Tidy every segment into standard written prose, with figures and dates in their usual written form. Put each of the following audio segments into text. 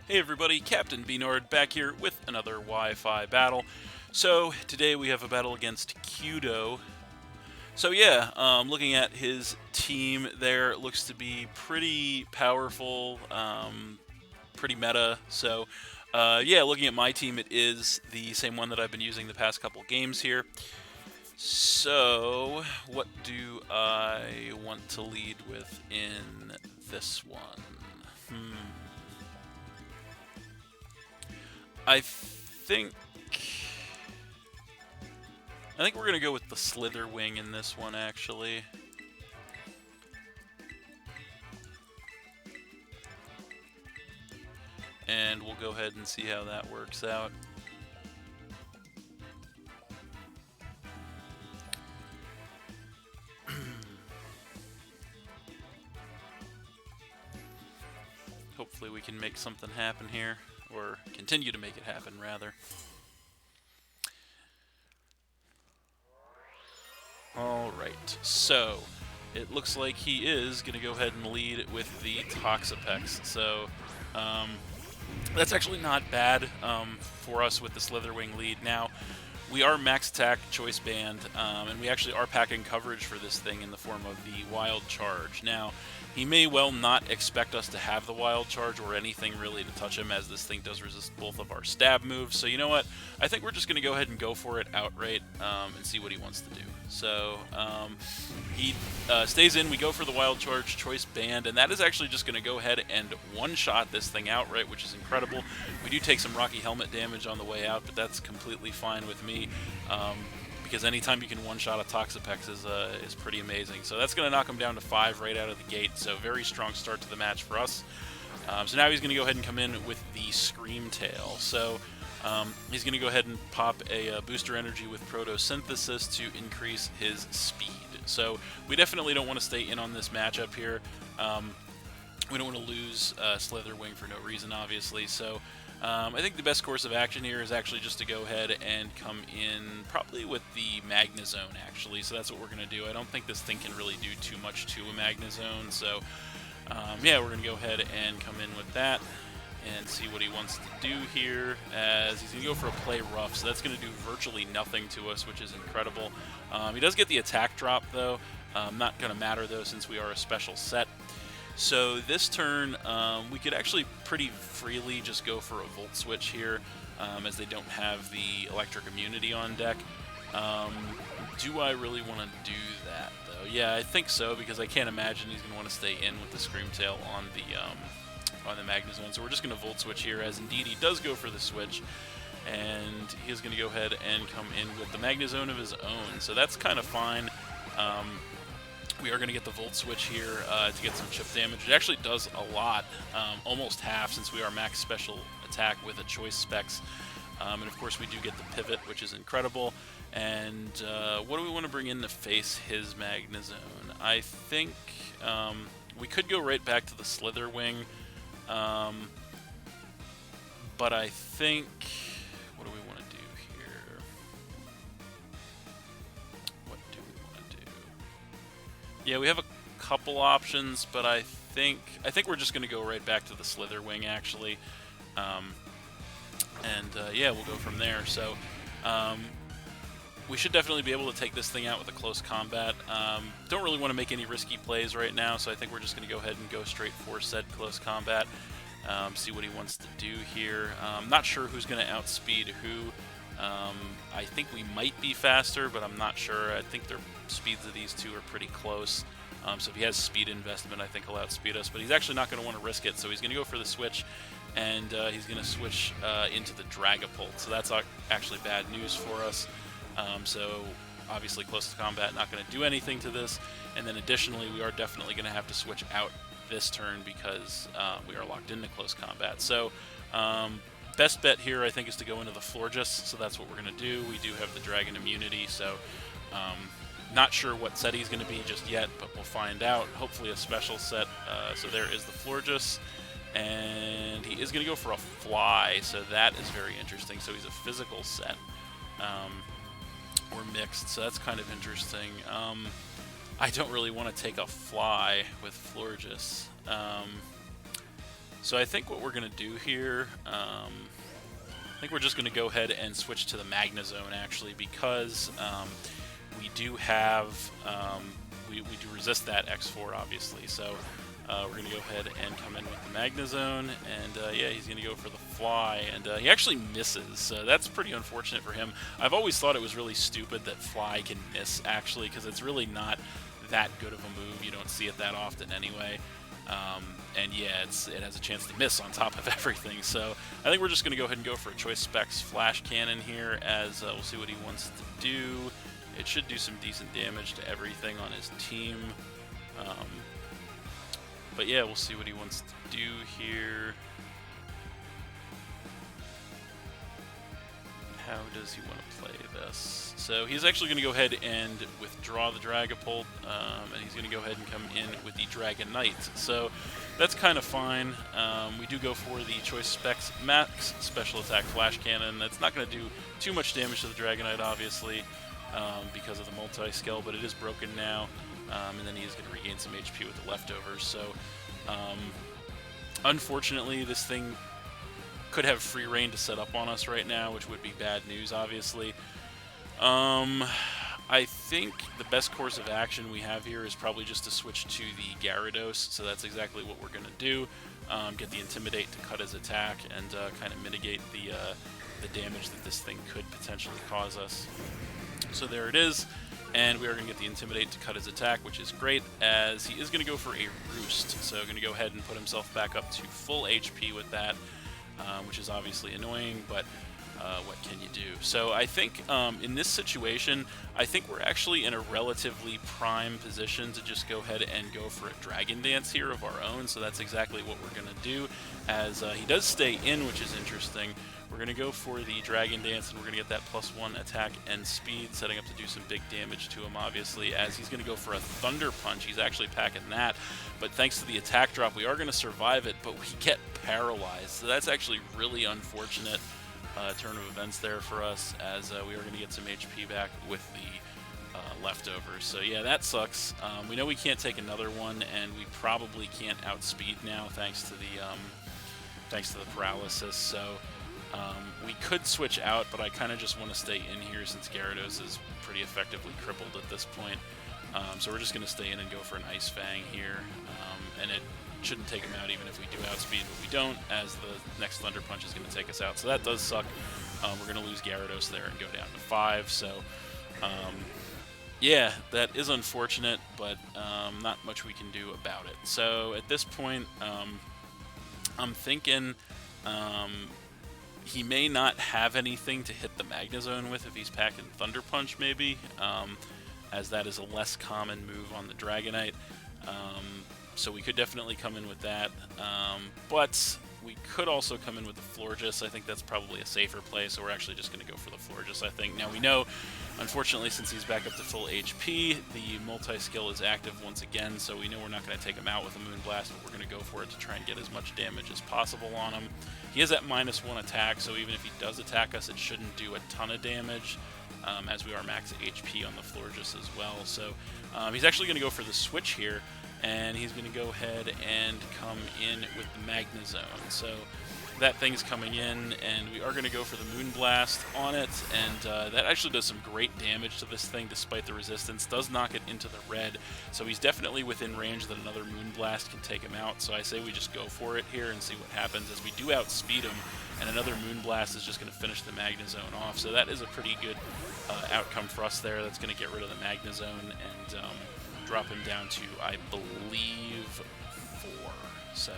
Hey everybody, Captain B-Nard back here with another Wi-Fi battle. So today we have a battle against QDoo. So yeah, looking at his team there, it looks to be pretty powerful, pretty meta. So yeah, looking at my team, it is the same one that I've been using the past couple games here. So what do I want to lead with in this one? I think we're gonna go with the Slither Wing in this one, actually. And we'll go ahead and see how that works out. Hopefully we can make something happen here, or continue to make it happen, rather. Alright, so it looks like he is going to go ahead and lead with the Toxapex. So that's actually not bad for us with the Slitherwing lead. Now, we are max attack choice banned, and we actually are packing coverage for this thing in the form of the Wild Charge. Now, he may well not expect us to have the Wild Charge or anything really to touch him, as this thing does resist both of our stab moves. So you know what? I think we're just going to go ahead and go for it outright and see what he wants to do. So he stays in, we go for the Wild Charge, choice banned, and that is actually just going to go ahead and one-shot this thing outright, which is incredible. We do take some Rocky Helmet damage on the way out, but that's completely fine with me. Because anytime you can one-shot a Toxapex is pretty amazing. So that's going to knock him down to 5 right out of the gate, so very strong start to the match for us. So now he's going to go ahead and come in with the Scream Tail. So he's going to go ahead and pop a booster energy with Protosynthesis to increase his speed. So we definitely don't want to stay in on this matchup here. We don't want to lose Slitherwing for no reason, obviously. So I think the best course of action here is actually just to go ahead and come in probably with the Magnezone, actually. So that's what we're going to do. I don't think this thing can really do too much to a Magnezone. So yeah, we're going to go ahead and come in with that and see what he wants to do here, as he's going to go for a play rough, so that's going to do virtually nothing to us, which is incredible. He does get the attack drop, though. Not going to matter, though, since we are a special set. So this turn, we could actually pretty freely just go for a Volt Switch here, as they don't have the electric immunity on deck. Do I really want to do that, though? Yeah, I think so, because I can't imagine he's going to want to stay in with the Scream Tail on the Magnezone. So we're just going to Volt Switch here, as indeed he does go for the switch, and he's going to go ahead and come in with the Magnezone of his own. So that's kind of fine. We are going to get the Volt Switch here to get some chip damage. It actually does a lot, almost half, since we are max special attack with a choice specs. And of course we do get the pivot, which is incredible. And what do we want to bring in to face his Magnezone? I think we could go right back to the Slitherwing. But I think, what do we want to do here? What do we want to do? Yeah, we have a couple options, but I think we're just going to go right back to the Slitherwing, actually. Yeah, we'll go from there. So we should definitely be able to take this thing out with a close combat. Don't really want to make any risky plays right now, so I think we're just going to go ahead and go straight for said close combat. See what he wants to do here. Not sure who's going to outspeed who. I think we might be faster, but I'm not sure. I think their speeds of these two are pretty close. So if he has speed investment, I think he'll outspeed us. But he's actually not going to want to risk it, so he's going to go for the switch, and he's going to switch into the Dragapult. So that's actually bad news for us. So obviously close to combat, not going to do anything to this. And then additionally, we are definitely going to have to switch out this turn because we are locked into close combat. So best bet here, I think, is to go into the Florges. So that's what we're going to do. We do have the Dragon immunity, so not sure what set he's going to be just yet, but we'll find out. Hopefully a special set. So there is the Florges. And he is going to go for a Fly, so that is very interesting. So he's a physical set. Or mixed, so that's kind of interesting. I don't really want to take a Fly with Florges. So I think what we're going to do here, I think we're just going to go ahead and switch to the Magnezone, actually, because we do have, we do resist that X4, obviously. So we're going to go ahead and come in with the Magnezone, and yeah, he's going to go for the Fly, and he actually misses, so that's pretty unfortunate for him. I've always thought it was really stupid that Fly can miss, actually, because it's really not that good of a move. You don't see it that often anyway. And yeah, it has a chance to miss on top of everything. So I think we're just going to go ahead and go for a Choice Specs Flash Cannon here, as we'll see what he wants to do. It should do some decent damage to everything on his team. But yeah, we'll see what he wants to do here. How does he want to play this? So he's actually going to go ahead and withdraw the Dragapult, and he's going to go ahead and come in with the Dragonite. So that's kind of fine. We do go for the Choice Specs Max Special Attack Flash Cannon. That's not going to do too much damage to the Dragonite, obviously, because of the multi-skill, but it is broken now, and then he is going to regain some HP with the leftovers. So unfortunately, this thing could have free reign to set up on us right now, which would be bad news, obviously. I think the best course of action we have here is probably just to switch to the Gyarados, so that's exactly what we're going to do. Get the Intimidate to cut his attack and kind of mitigate the damage that this thing could potentially cause us. So there it is, and we are going to get the Intimidate to cut his attack, which is great, as he is going to go for a Roost. So going to go ahead and put himself back up to full HP with that. Which is obviously annoying, but what can you do? So I think in this situation, I think we're actually in a relatively prime position to just go ahead and go for a Dragon Dance here of our own. So that's exactly what we're going to do, as he does stay in, which is interesting. We're going to go for the Dragon Dance, and we're going to get that +1 attack and speed, setting up to do some big damage to him, obviously, as he's going to go for a Thunder Punch. He's actually packing that, but thanks to the attack drop, we are going to survive it, but we get paralyzed. So that's actually really unfortunate turn of events there for us, as we are going to get some HP back with the leftovers. So yeah, that sucks. We know we can't take another one, and we probably can't outspeed now thanks to the paralysis. So we could switch out, but I kind of just want to stay in here since Gyarados is pretty effectively crippled at this point. So we're just going to stay in and go for an Ice Fang here, and it shouldn't take him out even if we do outspeed, but we don't, as the next Thunder Punch is going to take us out. So that does suck. We're going to lose Gyarados there and go down to 5. So yeah, that is unfortunate, but not much we can do about it. So at this point, I'm thinking he may not have anything to hit the Magnezone with if he's packing Thunder Punch, maybe, as that is a less common move on the Dragonite. So we could definitely come in with that, but we could also come in with the Florges. I think that's probably a safer play, so we're actually just going to go for the Florges, I think. Now we know, unfortunately, since he's back up to full HP, the multi-skill is active once again, so we know we're not going to take him out with a Moonblast, but we're going to go for it to try and get as much damage as possible on him. He has that -1 attack, so even if he does attack us, it shouldn't do a ton of damage, as we are max HP on the Florges as well. So he's actually going to go for the switch here, and he's going to go ahead and come in with the Magnezone. So that thing's coming in, and we are going to go for the Moonblast on it, and that actually does some great damage to this thing despite the resistance. Does knock it into the red, so he's definitely within range that another Moonblast can take him out. So I say we just go for it here and see what happens, as we do outspeed him, and another Moonblast is just going to finish the Magnezone off. So that is a pretty good outcome for us there. That's going to get rid of the Magnezone and drop him down to, I believe, 4. So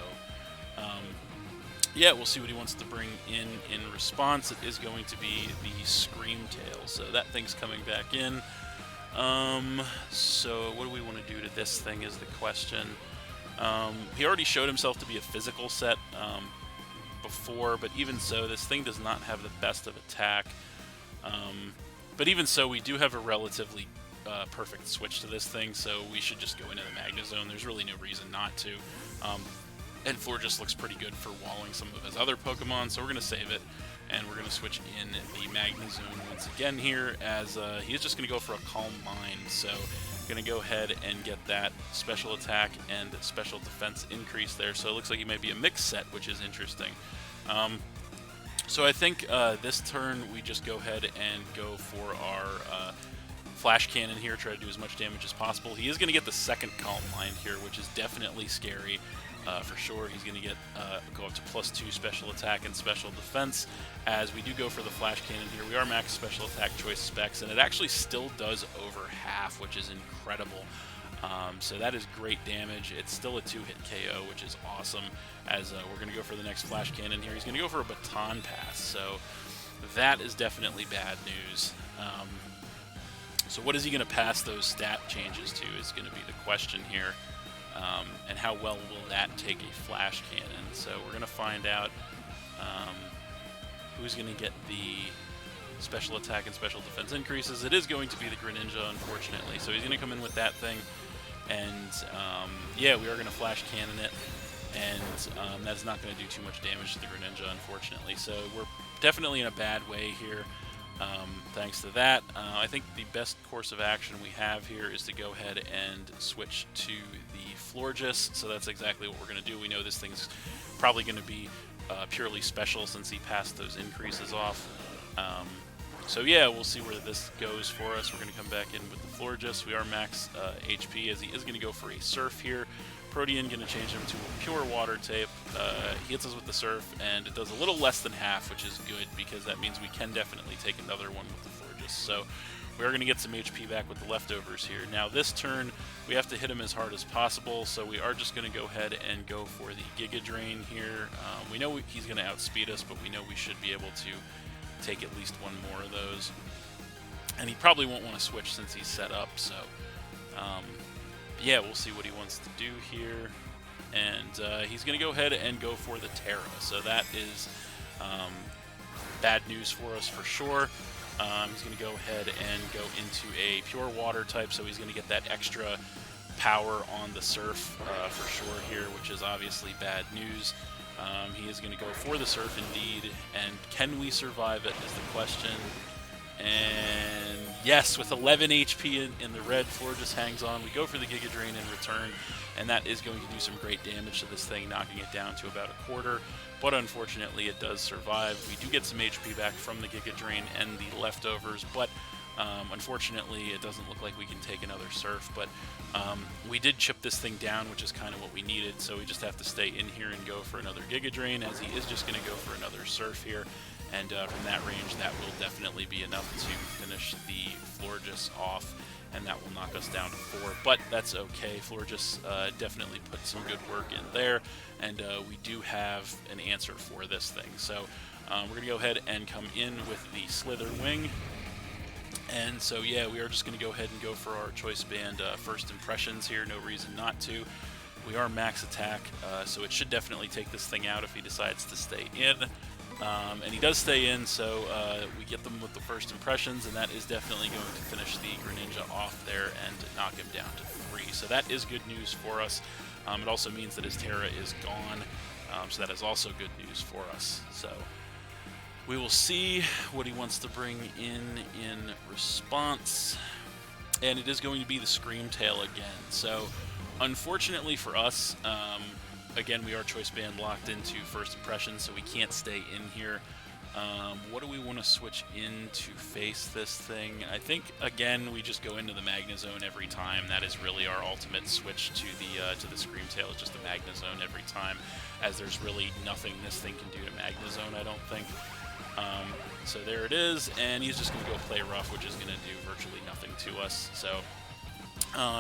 yeah, we'll see what he wants to bring in response. It is going to be the Scream Tail, so that thing's coming back in. So what do we want to do to this thing is the question. He already showed himself to be a physical set before, but even so, this thing does not have the best of attack. But even so, we do have a relatively perfect switch to this thing, so we should just go into the Magnezone. There's really no reason not to. And Florges looks pretty good for walling some of his other Pokemon, so we're going to save it, and we're going to switch in the Magnezone once again here, as he is just going to go for a Calm Mind. So Going to go ahead and get that special attack and special defense increase there. So it looks like it might be a mixed set, which is interesting. So I think this turn we just go ahead and go for our Flash Cannon here, try to do as much damage as possible. He is going to get the second Calm Mind here, which is definitely scary for sure. He's going to get go up to +2 special attack and special defense. As we do go for the Flash Cannon here, we are max special attack choice specs, and it actually still does over half, which is incredible. So that is great damage. It's still a 2-hit KO, which is awesome. As we're going to go for the next Flash Cannon here. He's going to go for a Baton Pass, so that is definitely bad news. So what is he going to pass those stat changes to is going to be the question here. And how well will that take a Flash Cannon? So we're going to find out who's going to get the special attack and special defense increases. It is going to be the Greninja, unfortunately. So he's going to come in with that thing. And yeah, we are going to Flash Cannon it. And that's not going to do too much damage to the Greninja, unfortunately. So we're definitely in a bad way here. Thanks to that, I think the best course of action we have here is to go ahead and switch to the Florges. So that's exactly what we're going to do. We know this thing's probably going to be purely special since he passed those increases off. So yeah, we'll see where this goes for us. We're going to come back in with the Florges. We are max HP, as he is going to go for a Surf here. Protean going to change him to a pure water type. He hits us with the Surf, and it does a little less than half, which is good because that means we can definitely take another one with the Florges. So we are going to get some HP back with the leftovers here. Now this turn, we have to hit him as hard as possible, so we are just going to go ahead and go for the Giga Drain here. We know he's going to outspeed us, but we know we should be able to take at least one more of those. And he probably won't want to switch since he's set up, so yeah, we'll see what he wants to do here. And he's going to go ahead and go for the Terra. So that is bad news for us for sure. He's going to go ahead and go into a pure water type, so he's going to get that extra power on the Surf for sure here, which is obviously bad news. He is going to go for the Surf indeed, and can we survive it is the question. And yes, with 11 HP in the red, Florges hangs on. We go for the Giga Drain in return, and that is going to do some great damage to this thing, knocking it down to about a quarter. But unfortunately, it does survive. We do get some HP back from the Giga Drain and the leftovers, but unfortunately, it doesn't look like we can take another Surf. But we did chip this thing down, which is kind of what we needed, so we just have to stay in here and go for another Giga Drain, as he is just going to go for another Surf here. And from that range, that will definitely be enough to finish the Florges off, and that will knock us down to 4. But that's okay. Florges definitely put some good work in there, and we do have an answer for this thing. So we're going to go ahead and come in with the Slither Wing. And so, yeah, we are just going to go ahead and go for our Choice Band First Impressions here. No reason not to. We are max attack, so it should definitely take this thing out if he decides to stay in. And he does stay in, so we get them with the First Impressions, and that is definitely going to finish the Greninja off there and knock him down to 3. So that is good news for us. It also means that his Terra is gone, so that is also good news for us. So we will see what he wants to bring in response, and it is going to be the Scream Tail again. So unfortunately for us, again, we are Choice Band locked into First Impressions, so we can't stay in here. What do we want to switch in to face this thing? I think, again, we just go into the Magnezone every time. That is really our ultimate switch to the Scream Tail, is just the Magnezone every time, as there's really nothing this thing can do to Magnezone, I don't think. So there it is, and he's just going to go play rough, which is going to do virtually nothing to us. So,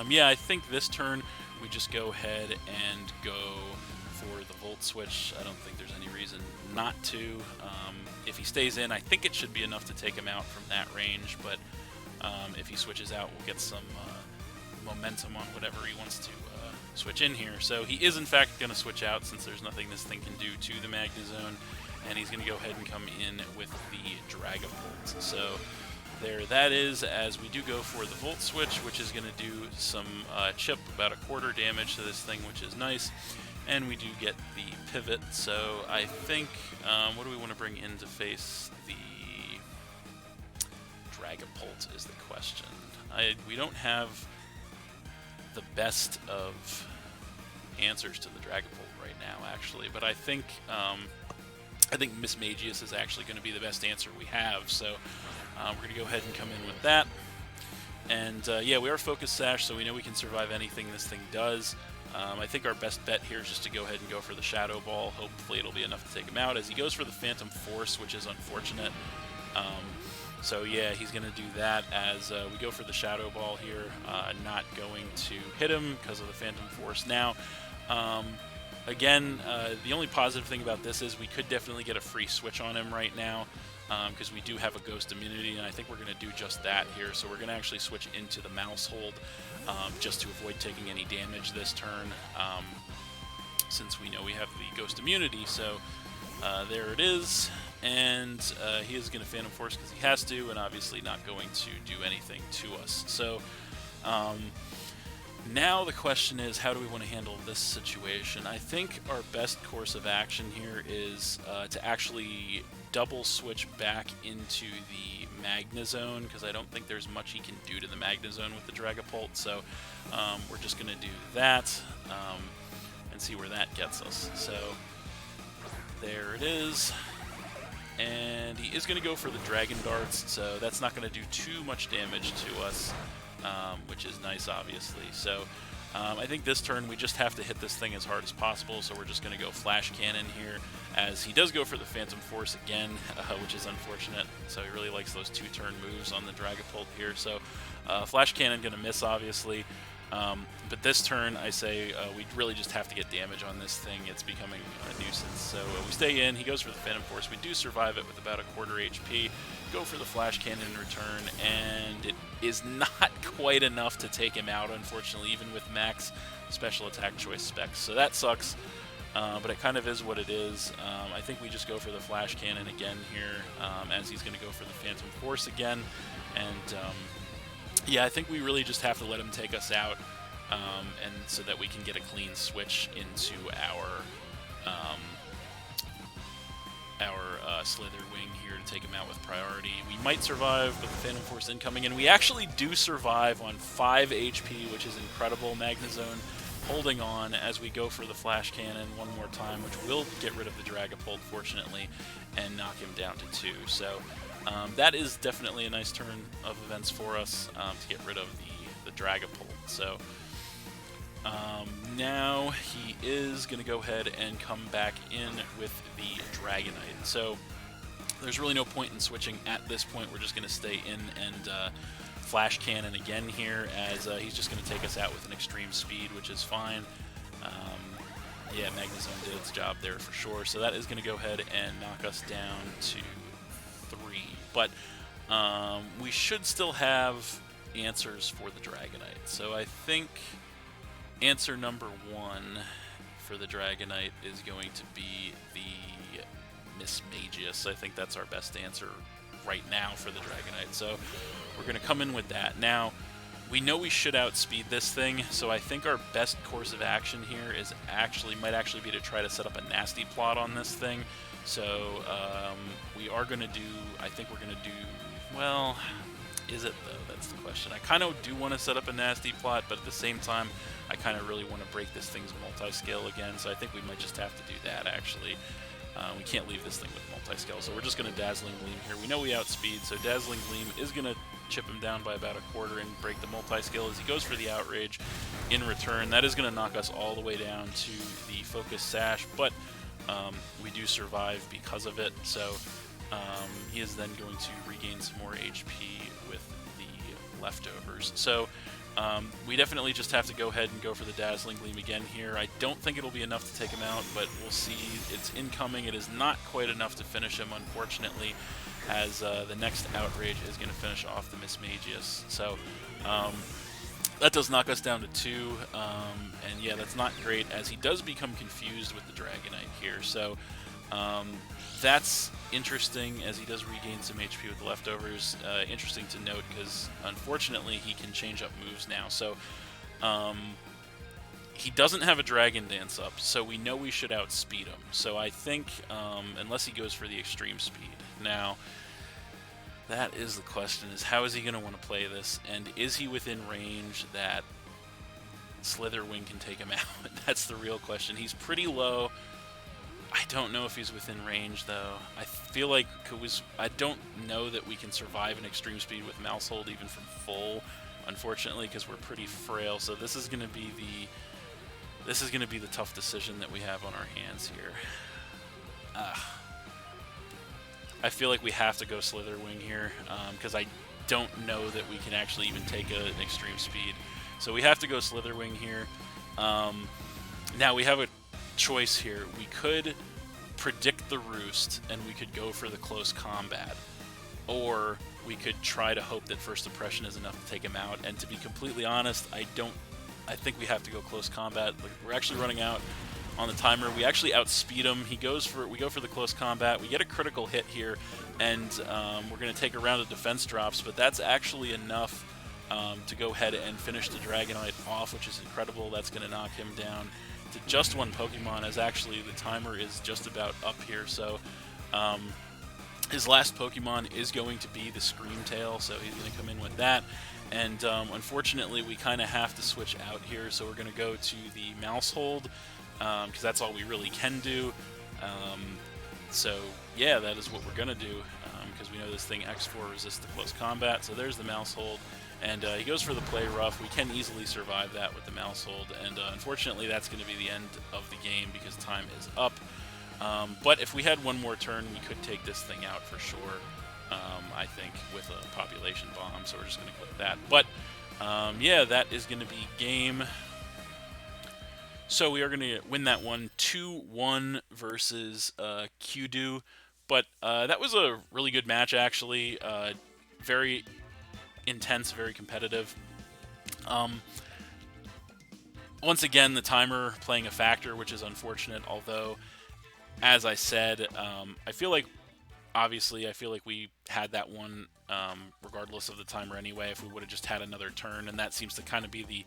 yeah, I think this turn we just go ahead and go for the Volt Switch. I don't think there's any reason not to. If he stays in, I think it should be enough to take him out from that range, but if he switches out, we'll get some momentum on whatever he wants to switch in here. So he is, in fact, going to switch out since there's nothing this thing can do to the Magnezone, and he's going to go ahead and come in with the Dragapult. So there that is, as we do go for the Volt Switch, which is going to do some chip, about a quarter damage to this thing, which is nice. And we do get the Pivot, so I think, what do we want to bring in to face the Dragapult is the question. We don't have the best of answers to the Dragapult right now, actually. But I think Miss Magius is actually going to be the best answer we have. So we're going to go ahead and come in with that. And yeah, we are Focus Sash, so we know we can survive anything this thing does. I think our best bet here is just to go ahead and go for the Shadow Ball. Hopefully it'll be enough to take him out, as he goes for the Phantom Force, which is unfortunate. So yeah, he's going to do that as we go for the Shadow Ball here. Not going to hit him because of the Phantom Force. Now, again, the only positive thing about this is we could definitely get a free switch on him right now, because we do have a Ghost Immunity, and I think we're going to do just that here. So we're going to actually switch into the Mouse Hold, just to avoid taking any damage this turn, since we know we have the Ghost Immunity. So there it is, and he is going to Phantom Force because he has to, and obviously not going to do anything to us. So now the question is, how do we want to handle this situation? I think our best course of action here is to actually double switch back into the Magnezone, because I don't think there's much he can do to the Magnezone with the Dragapult. So we're just going to do that and see where that gets us. So there it is. And he is going to go for the Dragon Darts, so that's not going to do too much damage to us, which is nice, obviously. So I think this turn we just have to hit this thing as hard as possible, so we're just going to go Flash Cannon here, as he does go for the Phantom Force again, which is unfortunate. So he really likes those two-turn moves on the Dragapult here. So Flash Cannon going to miss, obviously. But this turn, I say, we really just have to get damage on this thing. It's becoming a nuisance. So we stay in. He goes for the Phantom Force. We do survive it with about a quarter HP. Go for the Flash Cannon in return, and it is not quite enough to take him out, unfortunately, even with max special attack choice specs. So that sucks, but it kind of is what it is. I think we just go for the Flash Cannon again here, as he's going to go for the Phantom Force again. And yeah, I think we really just have to let him take us out, and so that we can get a clean switch into our Slither Wing here to take him out with priority. We might survive with the Phantom Force incoming, and we actually do survive on 5 HP, which is incredible. Magnezone holding on as we go for the Flash Cannon one more time, which will get rid of the Dragapult, fortunately, and knock him down to 2. So that is definitely a nice turn of events for us, to get rid of the Dragapult. So now he is going to go ahead and come back in with the Dragonite. So there's really no point in switching at this point. We're just going to stay in and Flash Cannon again here, as he's just going to take us out with an extreme speed, which is fine. Yeah, Magnezone did its job there for sure. So that is going to go ahead and knock us down to 3. But we should still have answers for the Dragonite. So I think answer number 1 for the Dragonite is going to be the Miss Magius. I think that's our best answer right now for the Dragonite. So we're going to come in with that. Now, we know we should outspeed this thing, so I think our best course of action here is might actually be to try to set up a nasty plot on this thing. So we are going to do, I think we're going to do, well, is it though? That's the question. I kind of do want to set up a nasty plot, but at the same time, I kind of really want to break this thing's multi-scale again, so I think we might just have to do that, actually. We can't leave this thing with multi-scale, so we're just going to Dazzling Gleam here. We know we outspeed, so Dazzling Gleam is going to chip him down by about a quarter and break the multi-scale as he goes for the Outrage in return. That is going to knock us all the way down to the Focus Sash, but we do survive because of it, so he is then going to regain some more HP with the leftovers. So we definitely just have to go ahead and go for the Dazzling Gleam again here. I don't think it'll be enough to take him out, but we'll see. It's incoming. It is not quite enough to finish him, unfortunately, as the next Outrage is going to finish off the Miss Magius. So that does knock us down to 2, and yeah, that's not great, as he does become confused with the Dragonite here. So that's interesting, as he does regain some HP with the leftovers. Interesting to note, because unfortunately he can change up moves now. So he doesn't have a Dragon Dance up, so we know we should outspeed him. So I think, unless he goes for the extreme speed. Now, that is the question, is how is he going to want to play this, and is he within range that Slitherwing can take him out. That's the real question. He's pretty low. I don't know if he's within range, though. I feel like I don't know that we can survive an extreme speed with Mouse Hold even from full, unfortunately, because we're pretty frail. So this is going to be the tough decision that we have on our hands here. I feel like we have to go Slitherwing here, because I don't know that we can actually even take an extreme speed. So we have to go Slitherwing here. Now we have a choice here. We could predict the Roost and we could go for the close combat, or we could try to hope that First Impression is enough to take him out. And to be completely honest, I think we have to go close combat. Like, we're actually running out on the timer. We actually outspeed him. We go for the close combat. We get a critical hit here, and we're going to take a round of defense drops, but that's actually enough to go ahead and finish the Dragonite off, which is incredible. That's going to knock him down to just one Pokemon, as actually the timer is just about up here. So his last Pokemon is going to be the Screamtail, so he's going to come in with that. And unfortunately, we kind of have to switch out here, so we're going to go to the Mouse Hold, because that's all we really can do. So yeah, that is what we're going to do, because we know this thing X4 resists the close combat. So there's the Mouse Hold, and he goes for the Play Rough. We can easily survive that with the Mouse Hold, and unfortunately that's going to be the end of the game because time is up. But if we had one more turn, we could take this thing out for sure, I think, with a Population Bomb, so we're just going to click that. But yeah, that is going to be game. So we are going to win that one 2-1 versus QDoo. But that was a really good match, actually. Very intense, very competitive. Once again, the timer playing a factor, which is unfortunate, although, as I said, I feel like we had that one regardless of the timer anyway, if we would have just had another turn, and that seems to kind of be the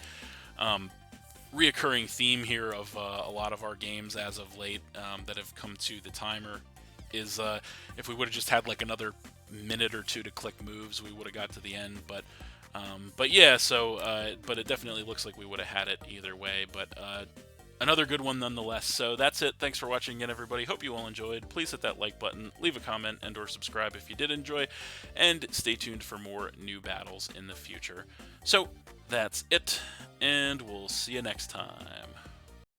reoccurring theme here of a lot of our games as of late that have come to the timer, is if we would have just had like another minute or two to click moves, we would have got to the end. But yeah, so but it definitely looks like we would have had it either way. But another good one nonetheless. So that's it. Thanks for watching again, everybody. Hope you all enjoyed. Please hit that like button, leave a comment, and/or subscribe if you did enjoy, and stay tuned for more new battles in the future. So that's it, and we'll see you next time.